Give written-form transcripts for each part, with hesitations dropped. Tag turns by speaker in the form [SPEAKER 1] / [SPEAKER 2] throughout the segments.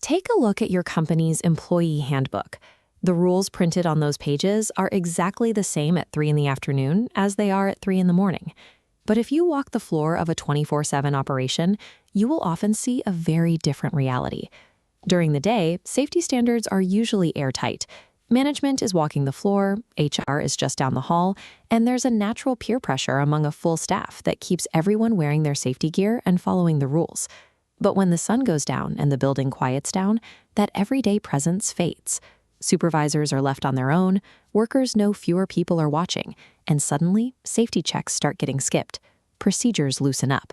[SPEAKER 1] Take a look at your company's employee handbook. The rules printed on those pages are exactly the same at 3 in the afternoon as they are at 3 in the morning. But if you walk the floor of a 24/7 operation, you will often see a very different reality. During the day, safety standards are usually airtight. Management is walking the floor, HR is just down the hall, and there's a natural peer pressure among a full staff that keeps everyone wearing their safety gear and following the rules. But when the sun goes down and the building quiets down, that everyday presence fades. Supervisors are left on their own, workers know fewer people are watching, and suddenly, safety checks start getting skipped. Procedures loosen up.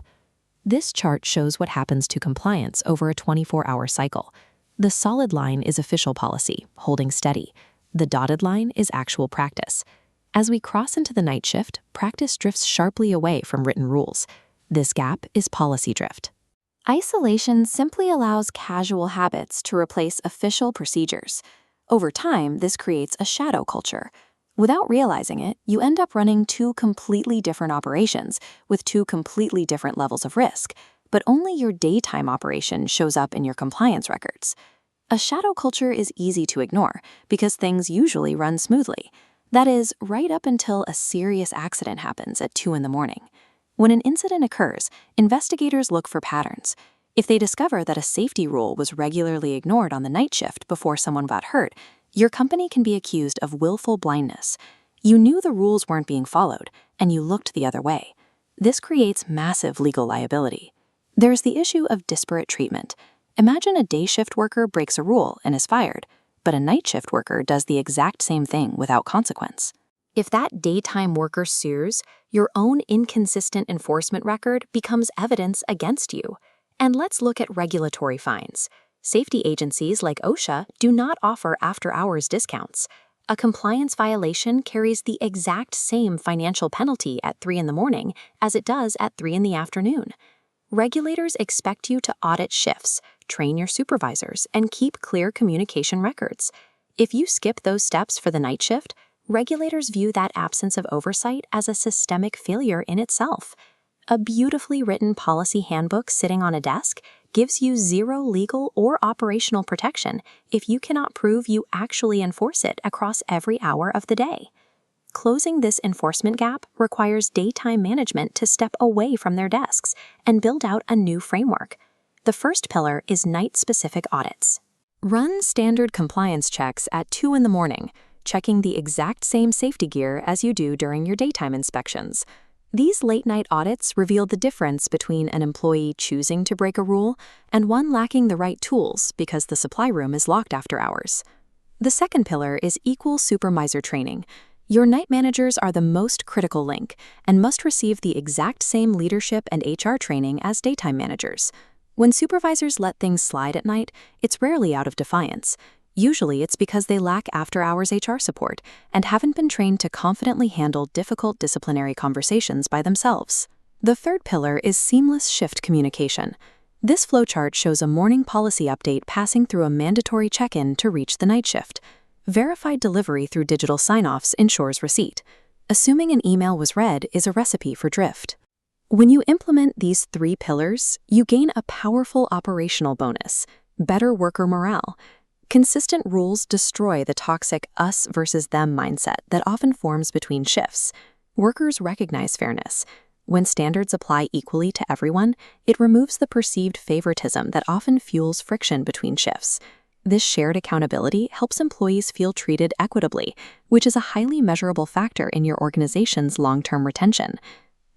[SPEAKER 1] This chart shows what happens to compliance over a 24-hour cycle. The solid line is official policy, holding steady. The dotted line is actual practice. As we cross into the night shift, practice drifts sharply away from written rules. This gap is policy drift.
[SPEAKER 2] Isolation simply allows casual habits to replace official procedures. Over time, this creates a shadow culture. Without realizing it, you end up running two completely different operations with two completely different levels of risk, but only your daytime operation shows up in your compliance records. A shadow culture is easy to ignore because things usually run smoothly. That is, right up until a serious accident happens at 2 in the morning. When an incident occurs, investigators look for patterns. If they discover that a safety rule was regularly ignored on the night shift before someone got hurt, your company can be accused of willful blindness. You knew the rules weren't being followed, and you looked the other way. This creates massive legal liability. There's the issue of disparate treatment. Imagine a day shift worker breaks a rule and is fired, but a night shift worker does the exact same thing without consequence. If that daytime worker sues, your own inconsistent enforcement record becomes evidence against you. And let's look at regulatory fines. Safety agencies like OSHA do not offer after-hours discounts. A compliance violation carries the exact same financial penalty at 3 in the morning as it does at 3 in the afternoon. Regulators expect you to audit shifts, train your supervisors, and keep clear communication records. If you skip those steps for the night shift, regulators view that absence of oversight as a systemic failure in itself. A beautifully written policy handbook sitting on a desk gives you zero legal or operational protection if you cannot prove you actually enforce it across every hour of the day. Closing this enforcement gap requires daytime management to step away from their desks and build out a new framework. The first pillar is night-specific audits. Run standard compliance checks at 2 in the morning, checking the exact same safety gear as you do during your daytime inspections. These late-night audits reveal the difference between an employee choosing to break a rule and one lacking the right tools because the supply room is locked after hours. The second pillar is equal supervisor training. Your night managers are the most critical link and must receive the exact same leadership and HR training as daytime managers. When supervisors let things slide at night, it's rarely out of defiance. Usually it's because they lack after-hours HR support and haven't been trained to confidently handle difficult disciplinary conversations by themselves. The third pillar is seamless shift communication. This flowchart shows a morning policy update passing through a mandatory check-in to reach the night shift. Verified delivery through digital sign-offs ensures receipt. Assuming an email was read is a recipe for drift. When you implement these 3 pillars, you gain a powerful operational bonus: better worker morale. Consistent rules destroy the toxic us versus them mindset that often forms between shifts. Workers recognize fairness. When standards apply equally to everyone, it removes the perceived favoritism that often fuels friction between shifts. This shared accountability helps employees feel treated equitably, which is a highly measurable factor in your organization's long-term retention.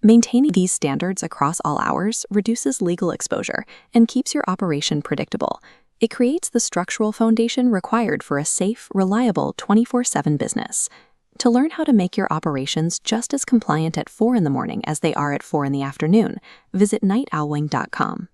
[SPEAKER 2] Maintaining these standards across all hours reduces legal exposure and keeps your operation predictable. It creates the structural foundation required for a safe, reliable 24/7 business. To learn how to make your operations just as compliant at 4 in the morning as they are at 4 in the afternoon, visit nightowlwing.com.